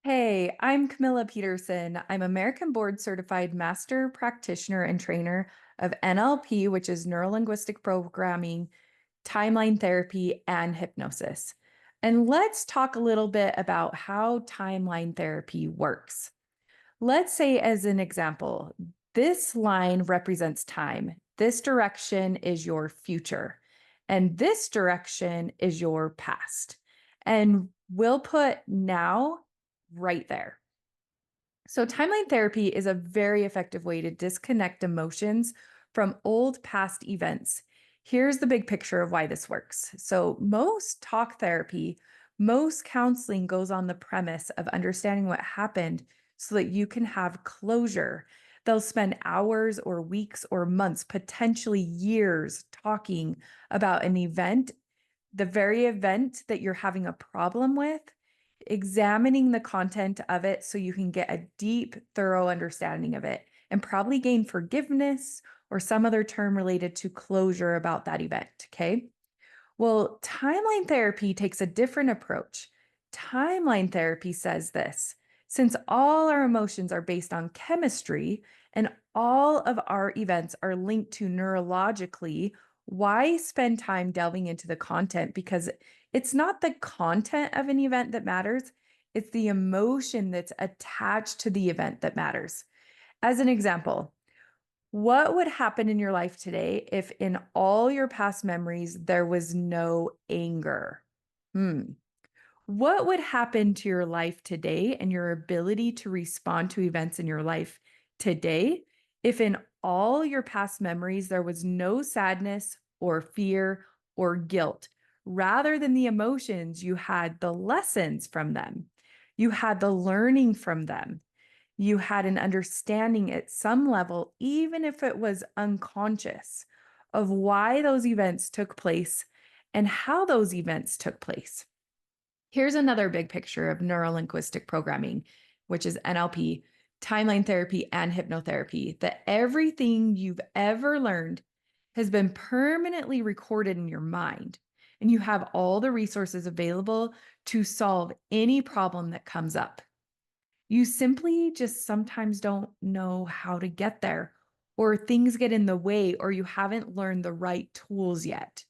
Hey, I'm Camilla Peterson. I'm American Board Certified Master Practitioner and Trainer of NLP, which is Neuro Linguistic Programming, Timeline Therapy, and Hypnosis. And let's talk a little bit about how timeline therapy works. Let's say, as an example, this line represents time. This direction is your future, and this direction is your past. And we'll put now right there. So, timeline therapy is a very effective way to disconnect emotions from old past events. Here's the big picture of why this works. So, most talk therapy, most counseling goes on the premise of understanding what happened so that you can have closure. They'll spend hours or weeks or months, potentially years, talking about an event, the very event that you're having a problem with, examining the content of it so you can get a deep, thorough understanding of it and probably gain forgiveness or some other term related to closure about that event. Okay. Well, timeline therapy takes a different approach. Timeline therapy says this: since all our emotions are based on chemistry and all of our events are linked to neurologically, why spend time delving into the content? Because it's not the content of an event that matters, it's the emotion that's attached to the event that matters. As an example, what would happen in your life today if in all your past memories there was no anger? Hmm. What would happen to your life today and your ability to respond to events in your life today if in all your past memories there was no sadness or fear or guilt? Rather than the emotions, you had the lessons from them, you had the learning from them, you had an understanding at some level, even if it was unconscious, of why those events took place and how those events took place. Here's another big picture of neurolinguistic programming, which is NLP, timeline therapy, and hypnotherapy, that everything you've ever learned has been permanently recorded in your mind, and you have all the resources available to solve any problem that comes up. You simply just sometimes don't know how to get there, or things get in the way, or you haven't learned the right tools yet.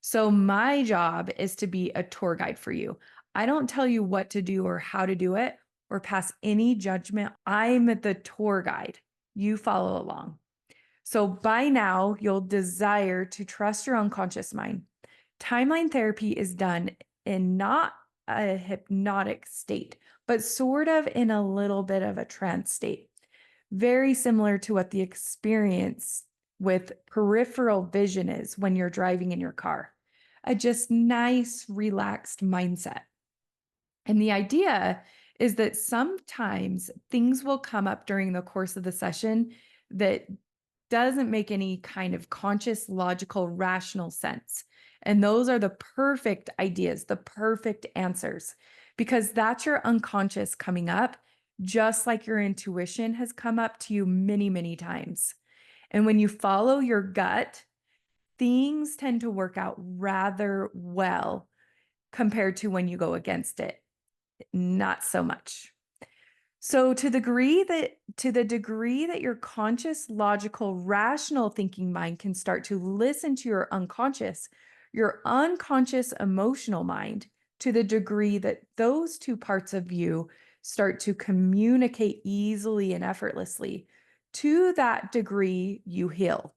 So, my job is to be a tour guide for you. I don't tell you what to do or how to do it or pass any judgment. I'm the tour guide. You follow along. So, by now, you'll desire to trust your unconscious mind. Timeline therapy is done in not a hypnotic state, but sort of in a little bit of a trance state, very similar to what the experience with peripheral vision is when you're driving in your car. A just nice, relaxed mindset. And the idea is that sometimes things will come up during the course of the session that doesn't make any kind of conscious, logical, rational sense. And those are the perfect ideas, the perfect answers, because that's your unconscious coming up, just like your intuition has come up to you many, many times. And when you follow your gut, things tend to work out rather well compared to when you go against it. Not so much. So to the degree that your conscious, logical, rational thinking mind can start to listen to your unconscious emotional mind, to the degree that those two parts of you start to communicate easily and effortlessly, to that degree you heal.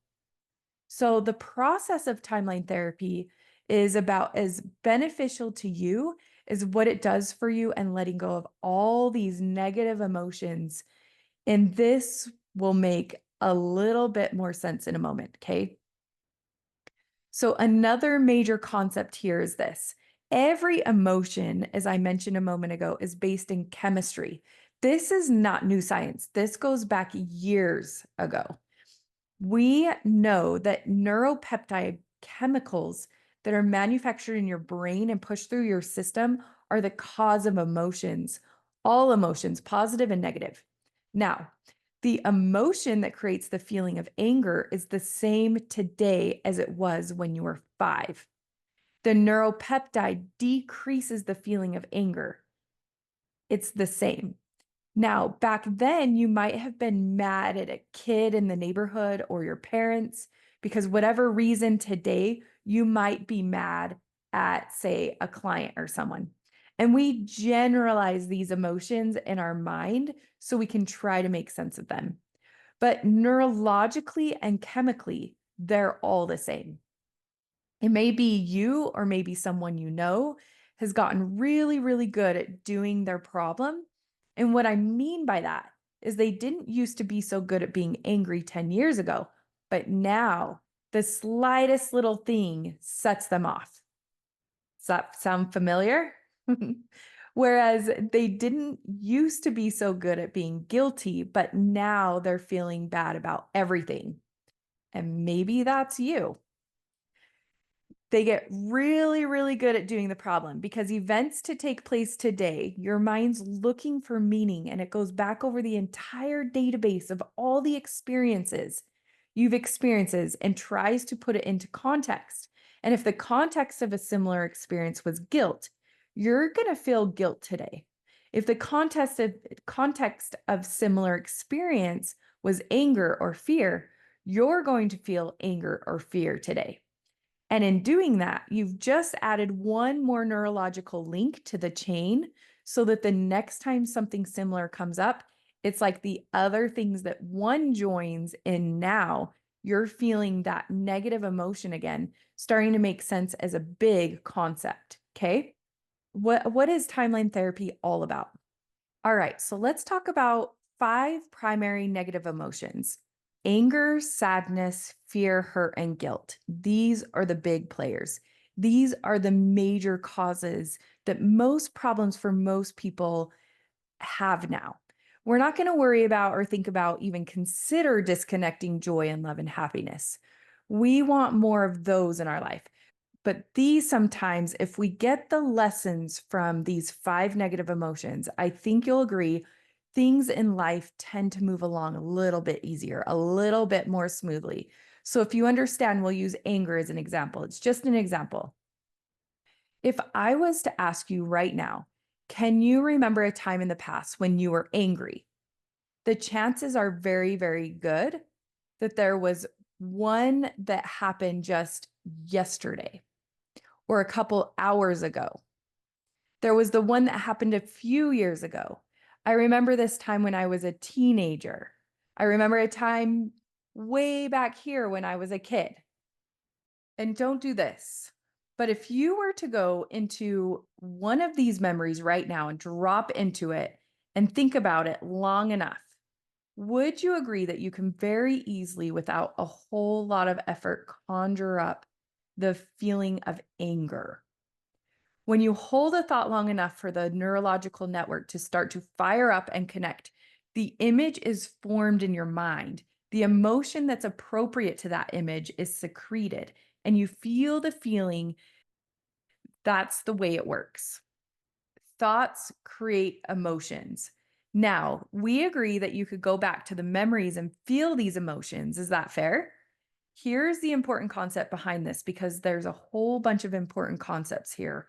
So the process of timeline therapy is about as beneficial to you as what it does for you, and letting go of all these negative emotions. And this will make a little bit more sense in a moment, okay? So another major concept here is this. Every emotion, as I mentioned a moment ago, is based in chemistry. This is not new science. This goes back years ago. We know that neuropeptide chemicals that are manufactured in your brain and pushed through your system are the cause of emotions, all emotions, positive and negative. Now, the emotion that creates the feeling of anger is the same today as it was when you were 5. The neuropeptide decreases the feeling of anger. it's the same. Now, back then, you might have been mad at a kid in the neighborhood or your parents because whatever reason today, you might be mad at, say, a client or someone. And we generalize these emotions in our mind so we can try to make sense of them. But neurologically and chemically, they're all the same. It may be you or maybe someone you know has gotten really, really good at doing their problem. And what I mean by that is they didn't used to be so good at being angry 10 years ago, but now the slightest little thing sets them off. Does that sound familiar? Whereas they didn't used to be so good at being guilty, but now they're feeling bad about everything. And maybe that's you. They get really, really good at doing the problem because events to take place today, your mind's looking for meaning and it goes back over the entire database of all the experiences you've experienced and tries to put it into context. And if the context of a similar experience was guilt, you're going to feel guilt today. If the context of similar experience was anger or fear, you're going to feel anger or fear today. And in doing that, you've just added one more neurological link to the chain so that the next time something similar comes up, it's like the other things that one joins in now, you're feeling that negative emotion again, starting to make sense as a big concept. Okay. What is timeline therapy all about? All right, so let's talk about 5 primary negative emotions: anger, sadness, fear, hurt, and guilt. These are the big players. These are the major causes that most problems for most people have now. We're not going to worry about or think about, even consider disconnecting joy and love and happiness. We want more of those in our life. But these sometimes, if we get the lessons from these 5 negative emotions, I think you'll agree things in life tend to move along a little bit easier, a little bit more smoothly. So if you understand, we'll use anger as an example. It's just an example. If I was to ask you right now, can you remember a time in the past when you were angry? The chances are very, very good that there was one that happened just yesterday or a couple hours ago. There was the one that happened a few years ago. I remember this time when I was a teenager. I remember a time way back here when I was a kid. And don't do this. But if you were to go into one of these memories right now and drop into it and think about it long enough, would you agree that you can very easily, without a whole lot of effort, conjure up the feeling of anger? When you hold a thought long enough for the neurological network to start to fire up and connect, the image is formed in your mind. The emotion that's appropriate to that image is secreted, and you feel the feeling. That's the way it works. Thoughts create emotions. Now, we agree that you could go back to the memories and feel these emotions. Is that fair? Here's the important concept behind this, because there's a whole bunch of important concepts here.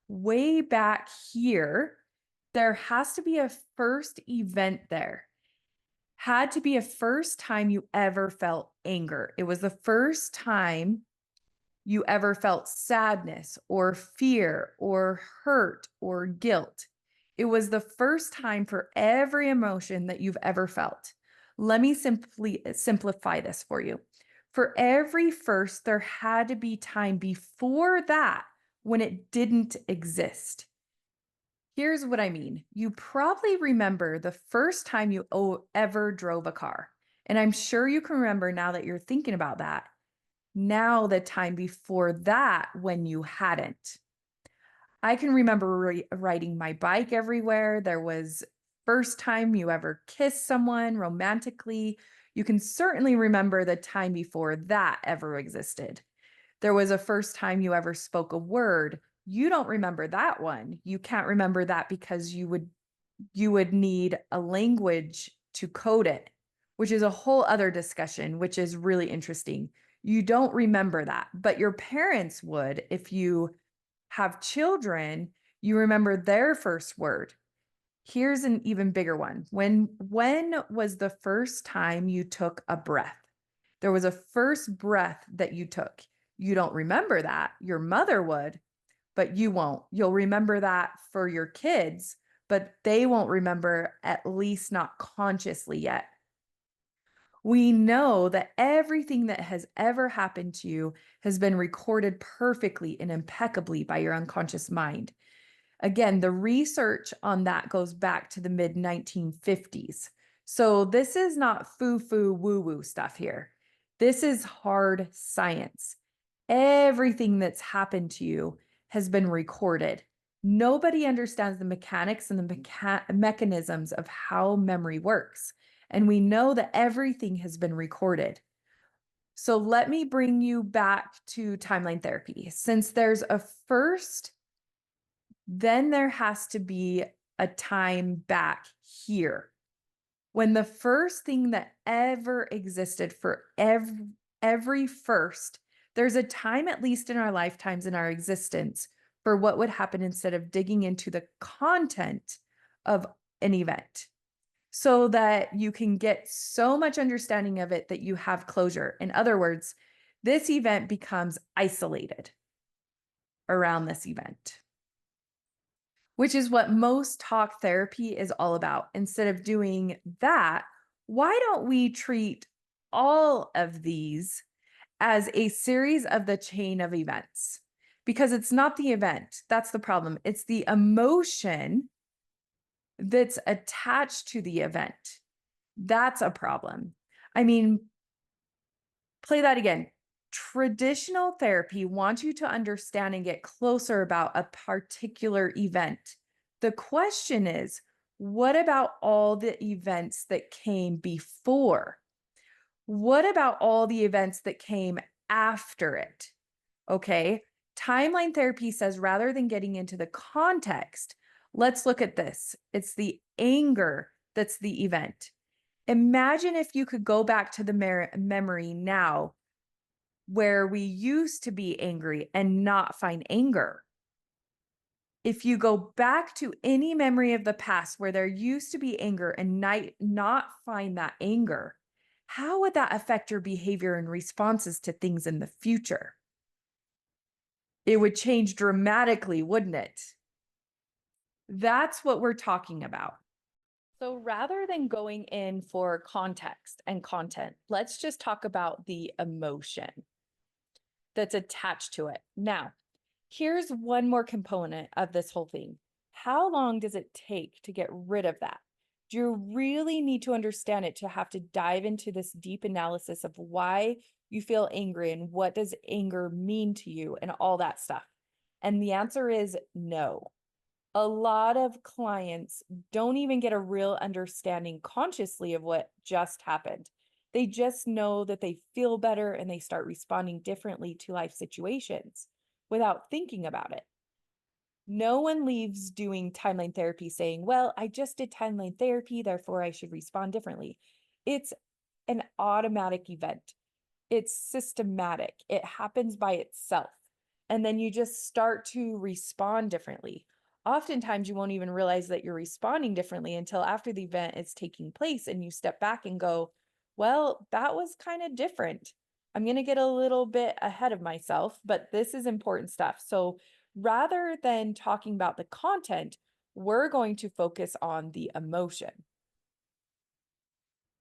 Way back here, there has to be a first event there. Had to be a first time you ever felt anger. It was the first time you ever felt sadness or fear or hurt or guilt. It was the first time for every emotion that you've ever felt. Let me simplify this for you. For every first, there had to be time before that when it didn't exist. Here's what I mean. You probably remember the first time you ever drove a car. And I'm sure you can remember, now that you're thinking about that, now the time before that when you hadn't. I can remember riding my bike everywhere. There was first time you ever kissed someone romantically. You can certainly remember the time before that ever existed. There was a first time you ever spoke a word. You don't remember that one. You can't remember that because you would need a language to code it, which is a whole other discussion, which is really interesting. You don't remember that, but your parents would. If you have children, you remember their first word. Here's an even bigger one. When was the first time you took a breath? There was a first breath that you took. You don't remember that. Your mother would, but you won't. You'll remember that for your kids, but they won't remember, at least not consciously yet. We know that everything that has ever happened to you has been recorded perfectly and impeccably by your unconscious mind. Again, the research on that goes back to the mid 1950s. So this is not foo-foo woo-woo stuff here. This is hard science. Everything that's happened to you has been recorded. Nobody understands the mechanics and the mechanisms of how memory works. And we know that everything has been recorded. So let me bring you back to timeline therapy. Since there's a first, then there has to be a time back here. When the first thing that ever existed for every first, there's a time, at least in our lifetimes in our existence, for what would happen instead of digging into the content of an event, so that you can get so much understanding of it that you have closure. In other words, this event becomes isolated around this event, which is what most talk therapy is all about. Instead of doing that, why don't we treat all of these as a series of the chain of events? Because it's not the event, that's the problem. It's the emotion that's attached to the event. That's a problem. I mean, play that again. Traditional therapy wants you to understand and get closer about a particular event. The question is, what about all the events that came before? What about all the events that came after it? Okay. Timeline therapy says rather than getting into the context, let's look at this. It's the anger that's the event. Imagine if you could go back to the memory now where we used to be angry and not find anger. If you go back to any memory of the past where there used to be anger and not find that anger, how would that affect your behavior and responses to things in the future? It would change dramatically, wouldn't it? That's what we're talking about. So rather than going in for context and content, let's just talk about the emotion that's attached to it. Now, here's one more component of this whole thing. How long does it take to get rid of that? Do you really need to understand it to have to dive into this deep analysis of why you feel angry and what does anger mean to you and all that stuff? And the answer is no. A lot of clients don't even get a real understanding consciously of what just happened. They just know that they feel better and they start responding differently to life situations without thinking about it. No one leaves doing timeline therapy saying, well, I just did timeline therapy, therefore I should respond differently. It's an automatic event. It's systematic. It happens by itself. And then you just start to respond differently. Oftentimes, you won't even realize that you're responding differently until after the event is taking place and you step back and go, well, that was kind of different. I'm going to get a little bit ahead of myself, but this is important stuff. So rather than talking about the content, we're going to focus on the emotion.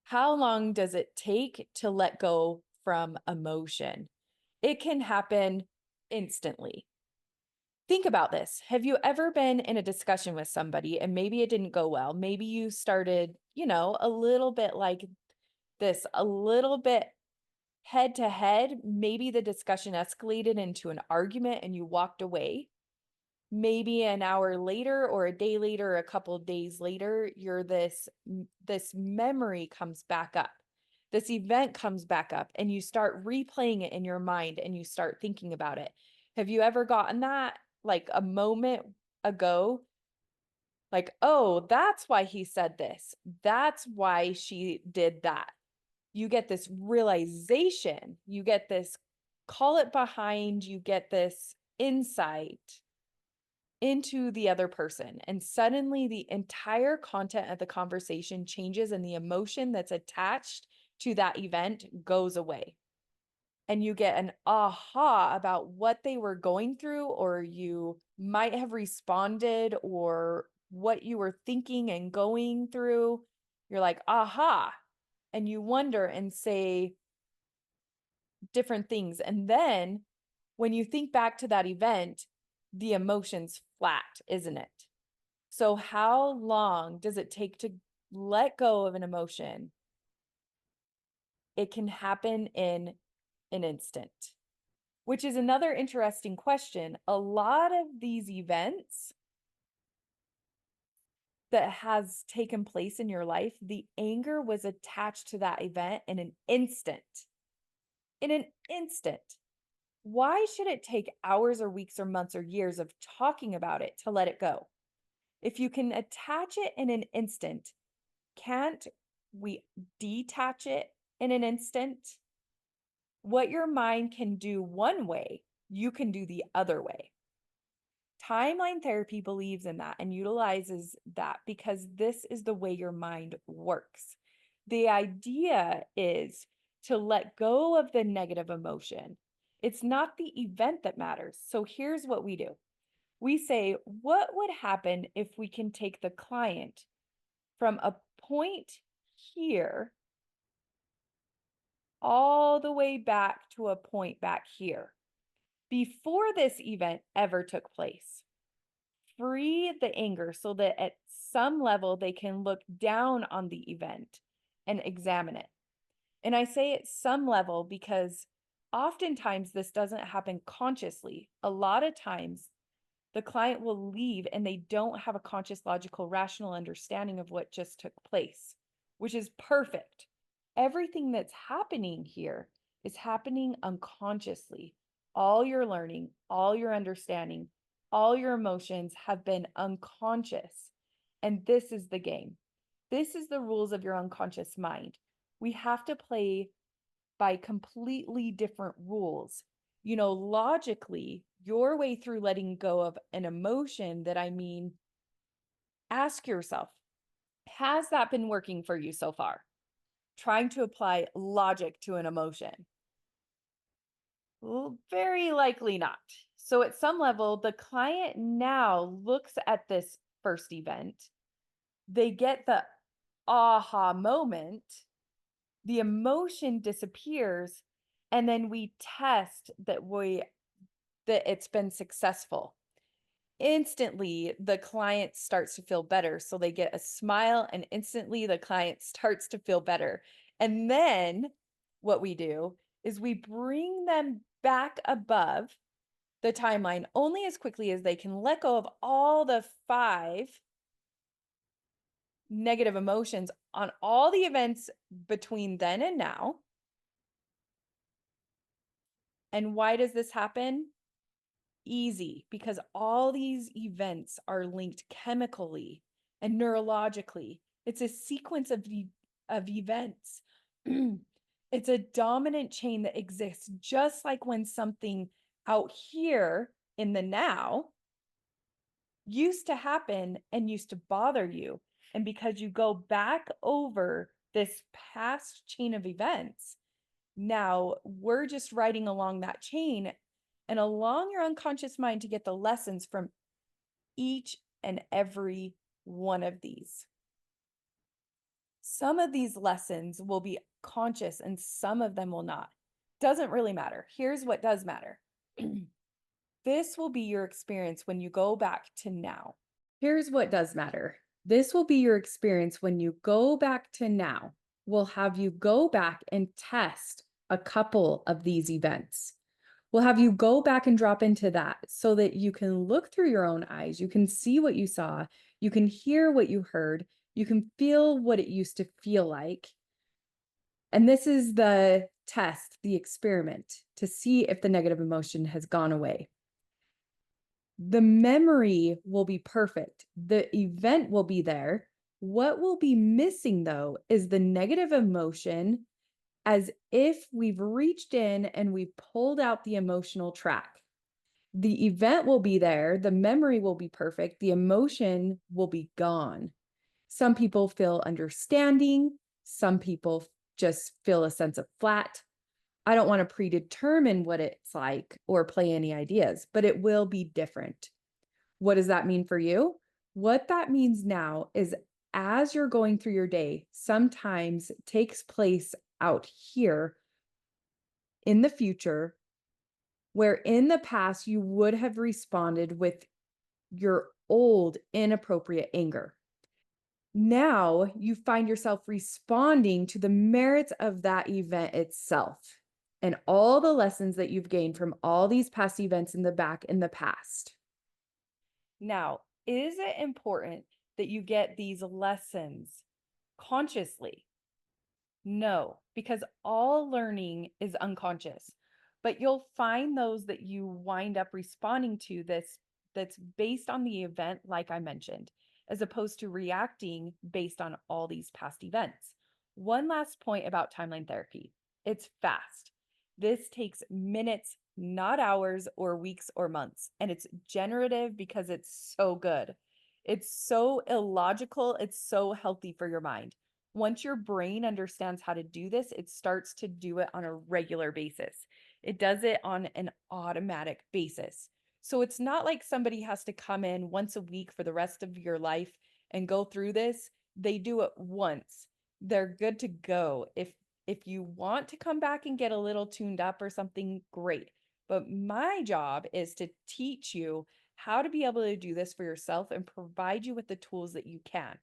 How long does it take to let go from emotion? It can happen instantly. Think about this. Have you ever been in a discussion with somebody and maybe it didn't go well? Maybe you started, a little bit like this, a little bit head to head. Maybe the discussion escalated into an argument and you walked away. Maybe an hour later or a day later, or a couple of days later, this memory comes back up. This event comes back up and you start replaying it in your mind and you start thinking about it. Have you ever gotten that like a moment ago? Like, oh, that's why he said this. That's why she did that. You get this realization, you get this call it behind, you get this insight into the other person. And suddenly the entire content of the conversation changes and the emotion that's attached to that event goes away. And you get an aha about what they were going through, or you might have responded, or what you were thinking and going through. You're like, aha. And you wonder and say different things. And then when you think back to that event, the emotion's flat, isn't it? So how long does it take to let go of an emotion? It can happen in an instant, which is another interesting question. A lot of these events that has taken place in your life, the anger was attached to that event in an instant. In an instant. Why should it take hours or weeks or months or years of talking about it to let it go? If you can attach it in an instant, can't we detach it in an instant? What your mind can do one way, you can do the other way. Timeline therapy believes in that and utilizes that because this is the way your mind works. The idea is to let go of the negative emotion. It's not the event that matters. So here's what we do. We say, what would happen if we can take the client from a point here all the way back to a point back here before this event ever took place? Free the anger so that at some level they can look down on the event and examine it. And I say at some level because oftentimes this doesn't happen consciously. A lot of times the client will leave and they don't have a conscious, logical, rational understanding of what just took place, which is perfect. Everything that's happening here is happening unconsciously. All your learning, all your understanding, all your emotions have been unconscious. And this is the game. This is the rules of your unconscious mind. We have to play by completely different rules. You know, logically, your way through letting go of an emotion that ask yourself, has that been working for you so far? Trying to apply logic to an emotion. Well, very likely not. So at some level, the client now looks at this first event. They get the aha moment. The emotion disappears, and then we test that it's been successful. Instantly, the client starts to feel better. So they get a smile, and instantly the client starts to feel better. And then what we do is we bring them back above the timeline only as quickly as they can let go of all the 5 negative emotions on all the events between then and now. And why does this happen? Easy, because all these events are linked chemically and neurologically. It's a sequence of events. It's a dominant chain that exists, just like when something out here in the now used to happen and used to bother you. And because you go back over this past chain of events, now we're just riding along that chain and along your unconscious mind to get the lessons from each and every one of these. Some of these lessons will be conscious and some of them will not. Doesn't really matter. Here's what does matter. This will be your experience when you go back to now. Here's what does matter. This will be your experience when you go back to now. We'll have you go back and test a couple of these events. We'll have you go back and drop into that so that you can look through your own eyes. You can see what you saw. You can hear what you heard. You can feel what it used to feel like. And this is the test, the experiment, to see if the negative emotion has gone away. The memory will be perfect. The event will be there. What will be missing, though, is the negative emotion, as if we've reached in and we've pulled out the emotional track. The event will be there, the memory will be perfect, the emotion will be gone. Some people feel understanding, some people just feel a sense of flat. I don't want to predetermine what it's like or play any ideas, but it will be different. What does that mean for you? What that means now is as you're going through your day, sometimes takes place out here in the future, where in the past you would have responded with your old inappropriate anger. Now you find yourself responding to the merits of that event itself and all the lessons that you've gained from all these past events in the past. Now, is it important that you get these lessons consciously? No, because all learning is unconscious. But you'll find those that you wind up responding to that's based on the event, like I mentioned, as opposed to reacting based on all these past events. One last point about timeline therapy. It's fast. This takes minutes, not hours or weeks or months. And it's generative because it's so good. It's so illogical. It's so healthy for your mind. Once your brain understands how to do this, it starts to do it on a regular basis. It does it on an automatic basis. So it's not like somebody has to come in once a week for the rest of your life and go through this. They do it once. They're good to go. If you want to come back and get a little tuned up or something, great. But my job is to teach you how to be able to do this for yourself and provide you with the tools that you can.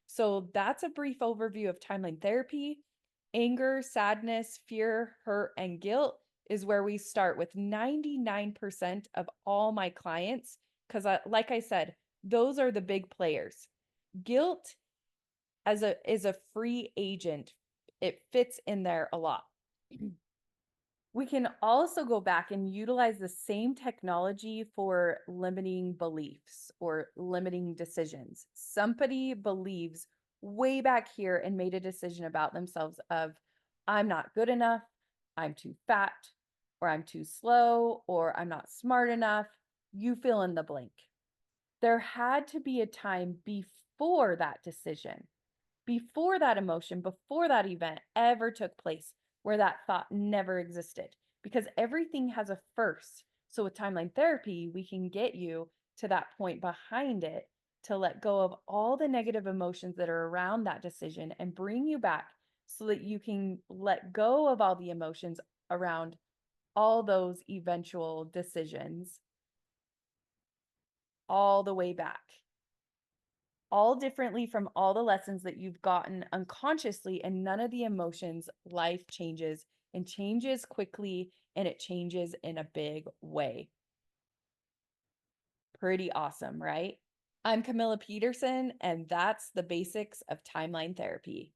So that's a brief overview of timeline therapy. Anger, sadness, fear, hurt, and guilt is where we start with 99% of all my clients. Because like I said, those are the big players. Guilt is a free agent. It fits in there a lot. We can also go back and utilize the same technology for limiting beliefs or limiting decisions. Somebody believes way back here and made a decision about themselves of, I'm not good enough, I'm too fat, or I'm too slow, or I'm not smart enough. You fill in the blank. There had to be a time before that decision, before that emotion, before that event ever took place, where that thought never existed, because everything has a first. So with timeline therapy, we can get you to that point behind it to let go of all the negative emotions that are around that decision and bring you back so that you can let go of all the emotions around all those eventual decisions all the way back, all differently from all the lessons that you've gotten unconsciously, and none of the emotions. Life changes and changes quickly, and it changes in a big way. Pretty awesome, right? I'm Camilla Peterson, and that's the basics of timeline therapy.